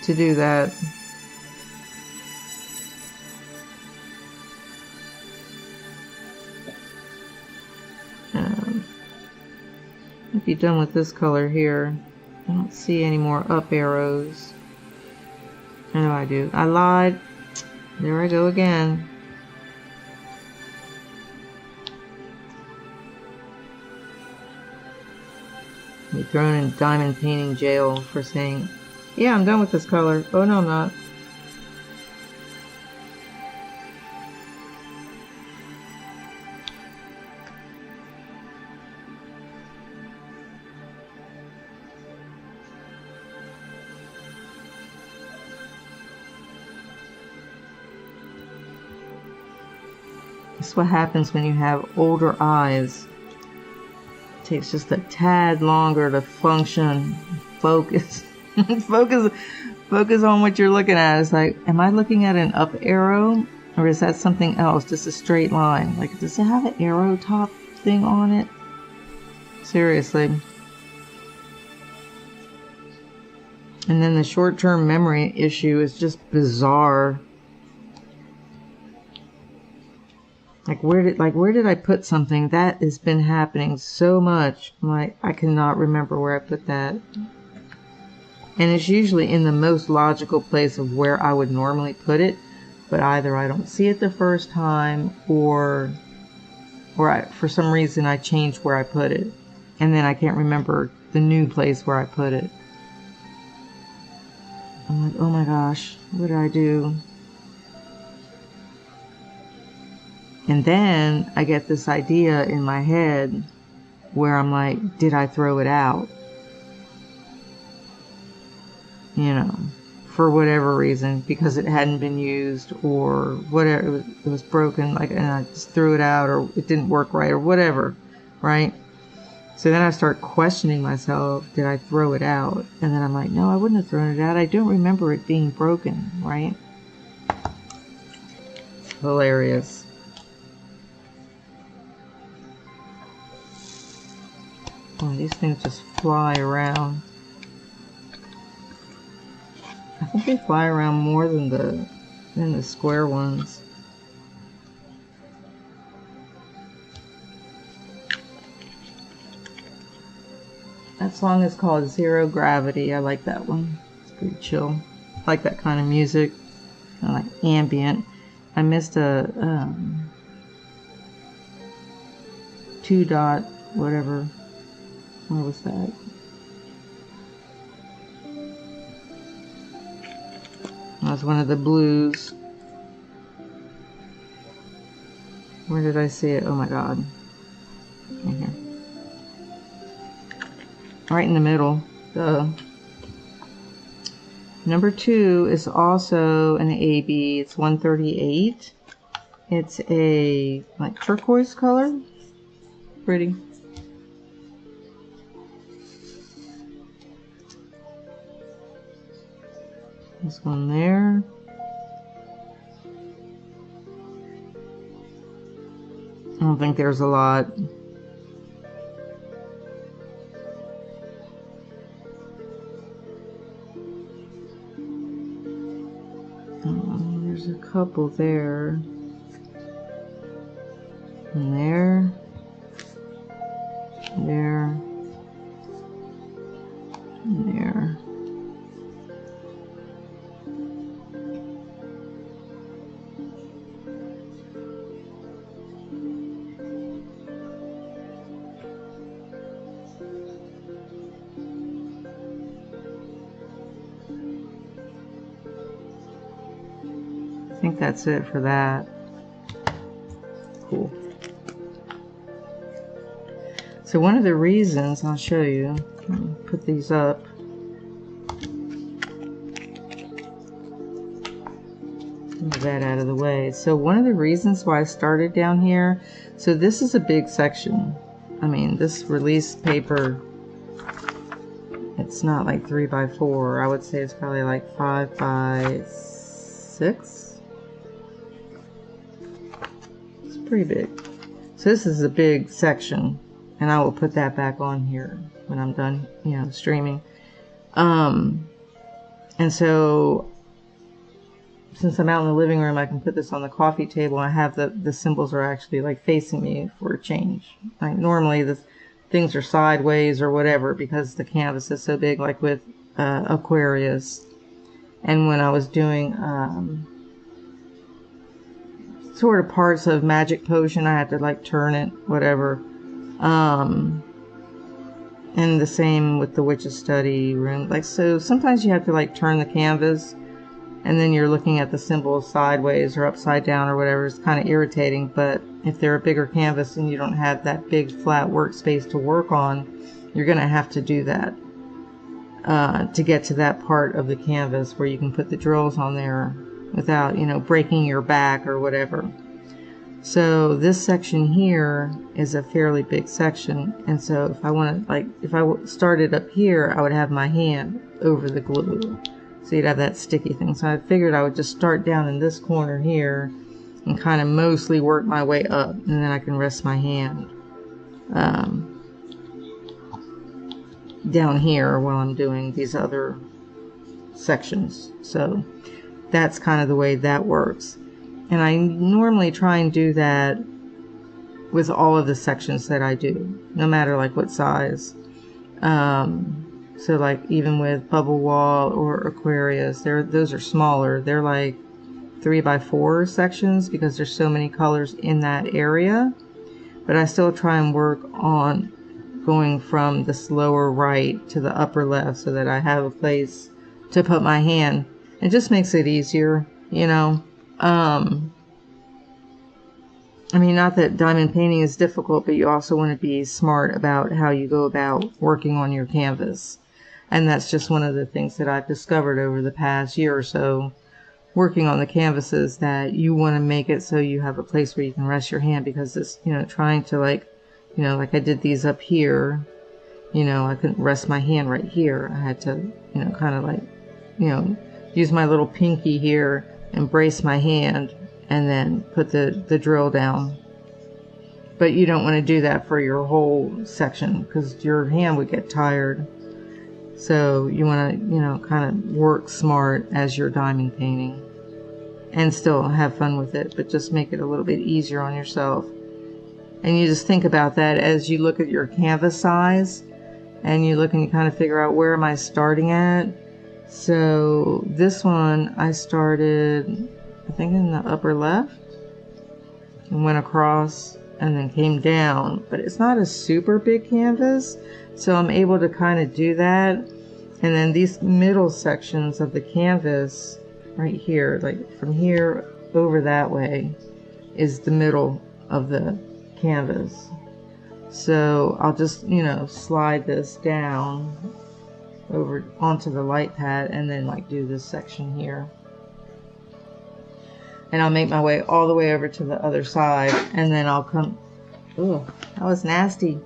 to do that. I'll be done with this color here. I don't see any more up arrows. I know I do. I lied. There I go again. I'll be thrown in diamond painting jail for saying, yeah, I'm done with this color. Oh no, I'm not. That's what happens when you have older eyes. It takes just a tad longer to function, focus. Focus on what you're looking at. It's like, am I looking at an up arrow, or is that something else? Just a straight line? Like, does it have an arrow top thing on it? Seriously. And then the short-term memory issue is just bizarre. Like where did I put something? That has been happening so much. I'm like, I cannot remember where I put that. And it's usually in the most logical place of where I would normally put it, but either I don't see it the first time, or for some reason I change where I put it, and then I can't remember the new place where I put it. I'm like, oh my gosh, what did I do? And then I get this idea in my head where I'm like, did I throw it out? You know, for whatever reason, because it hadn't been used or whatever, it was broken, like, and I just threw it out, or it didn't work right, or whatever, right? So then I start questioning myself, did I throw it out? And then I'm like, no, I wouldn't have thrown it out. I don't remember it being broken, right? Hilarious. Oh, these things just fly around. I think they fly around more than the square ones. That song is called Zero Gravity. I like that one. It's pretty chill. I like that kind of music. Kind of like ambient. I missed a 2 dot whatever. What was that? That was one of the blues. Where did I see it? Oh my god. Right here. Right in the middle. Duh. Number 2 is also an AB. It's 138. It's a like turquoise color. Pretty. This one there. I don't think there's a lot. There's a couple there. And there. There. And there. I think that's it for that. Cool. So one of the reasons, I'll show you, let me put these up. move that out of the way. So one of the reasons why I started down here, so this is a big section. I mean, this release paper, it's not like 3 by 4. I would say it's probably like 5 by 6. It's pretty big. So this is a big section, and I will put that back on here when I'm done, you know, streaming. And so since I'm out in the living room, I can put this on the coffee table. I have the symbols are actually like facing me for a change. Like normally the things are sideways or whatever because the canvas is so big, like with Aquarius. And when I was doing sort of parts of Magic Potion, I had to like turn it, whatever. And the same with the Witch's Study room. Like, so sometimes you have to like turn the canvas and then you're looking at the symbols sideways or upside down or whatever. It's kind of irritating, but if they're a bigger canvas and you don't have that big flat workspace to work on, you're going to have to do that to get to that part of the canvas where you can put the drills on there without, you know, breaking your back or whatever. So this section here is a fairly big section, and so if I want to, like, if I started up here, I would have my hand over the glue. So you'd have that sticky thing. So I figured I would just start down in this corner here and kind of mostly work my way up, and then I can rest my hand down here while I'm doing these other sections. So that's kind of the way that works. And I normally try and do that with all of the sections that I do, no matter like what size. So like even with Bubble Wall or Aquarius, those are smaller. They're like 3 by 4 sections because there's so many colors in that area. But I still try and work on going from this lower right to the upper left so that I have a place to put my hand. It just makes it easier, you know. I mean, not that diamond painting is difficult, but you also want to be smart about how you go about working on your canvas. And that's just one of the things that I've discovered over the past year or so, working on the canvases, that you want to make it so you have a place where you can rest your hand, because it's, you know, trying to like, you know, like I did these up here, you know, I couldn't rest my hand right here. I had to, you know, kind of like, you know, use my little pinky here and brace my hand and then put the drill down. But you don't want to do that for your whole section because your hand would get tired. So you want to, you know, kind of work smart as you're diamond painting and still have fun with it, but just make it a little bit easier on yourself. And you just think about that as you look at your canvas size, and you look and you kind of figure out, where am I starting at? So this one I started, I think, in the upper left and went across and then came down, but it's not a super big canvas, so I'm able to kind of do that. And then these middle sections of the canvas right here, like from here over that way, is the middle of the canvas. So I'll just, you know, slide this down over onto the light pad and then like do this section here. And I'll make my way all the way over to the other side, and then I'll come, oh, that was nasty.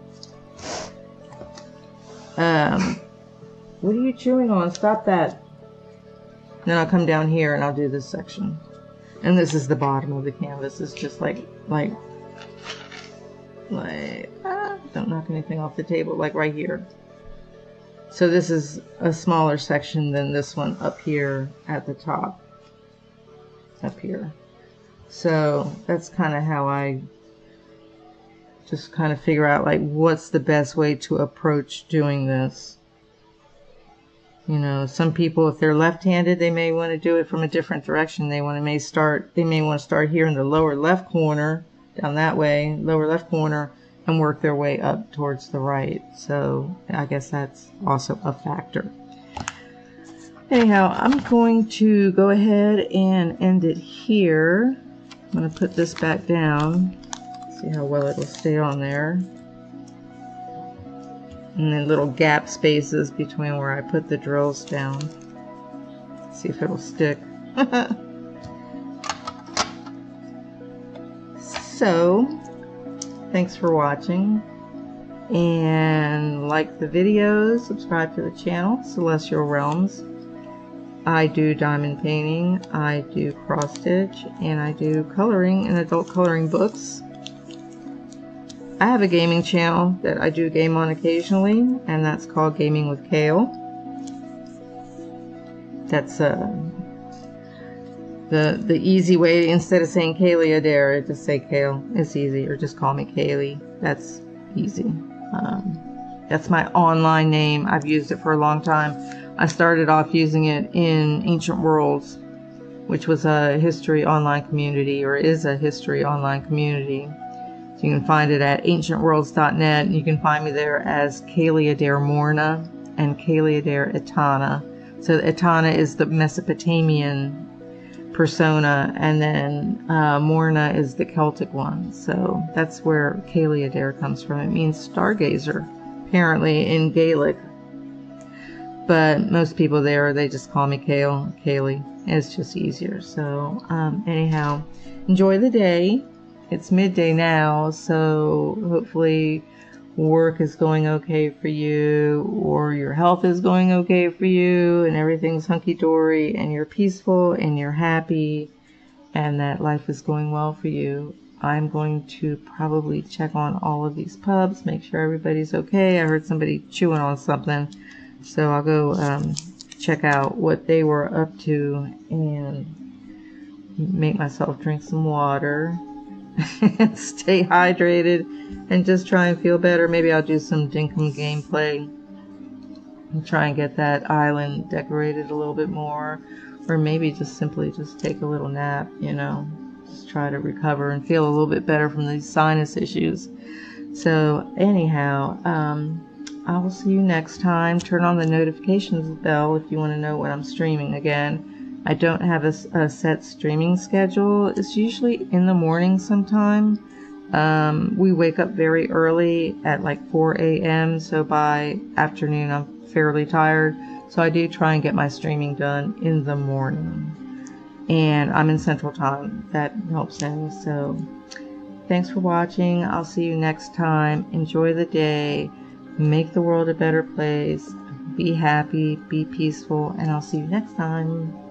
What are you chewing on? Stop that. Then I'll come down here and I'll do this section. And this is the bottom of the canvas. It's just like, don't knock anything off the table, like right here. So this is a smaller section than this one up here at the top. Up here. So that's kind of how I just kind of figure out like what's the best way to approach doing this. You know, some people, if they're left-handed, they may want to do it from a different direction. They may want to start here in the lower left corner, down that way, lower left corner, and work their way up towards the right. So I guess that's also a factor. Anyhow, I'm going to go ahead and end it here. I'm going to put this back down. See how well it'll stay on there. And then little gap spaces between where I put the drills down. See if it'll stick. So, thanks for watching. And like the videos, subscribe to the channel, Celestial Realms. I do diamond painting, I do cross stitch, and I do coloring and adult coloring books. I have a gaming channel that I do game on occasionally, and that's called Gaming with Caile. That's the easy way. Instead of saying Caileadair, just say Caile. It's easy, or just call me Caile. That's easy. That's my online name. I've used it for a long time. I started off using it in Ancient Worlds, which was a history online community, or is a history online community. So you can find it at ancientworlds.net, and you can find me there as Caileadair Morna and Caileadair Etana. So Etana is the Mesopotamian persona, and then Morna is the Celtic one. So that's where Caileadair comes from. It means stargazer, apparently, in Gaelic. But most people there, they just call me Caile. It's just easier. So anyhow, enjoy the day. It's midday now, so hopefully work is going okay for you, or your health is going okay for you, and everything's hunky-dory, and you're peaceful, and you're happy, and that life is going well for you. I'm going to probably check on all of these pups, make sure everybody's okay. I heard somebody chewing on something, so I'll go check out what they were up to and make myself drink some water. Stay hydrated and just try and feel better. Maybe I'll do some Dinkum gameplay and try and get that island decorated a little bit more, or maybe just simply just take a little nap, you know, just try to recover and feel a little bit better from these sinus issues. So anyhow, I will see you next time. Turn on the notifications bell if you want to know when I'm streaming again. I don't have a set streaming schedule. It's usually in the morning sometime. We wake up very early at like 4 a.m. So by afternoon I'm fairly tired. So I do try and get my streaming done in the morning. And I'm in Central Time. That helps any. So thanks for watching. I'll see you next time. Enjoy the day. Make the world a better place. Be happy. Be peaceful. And I'll see you next time.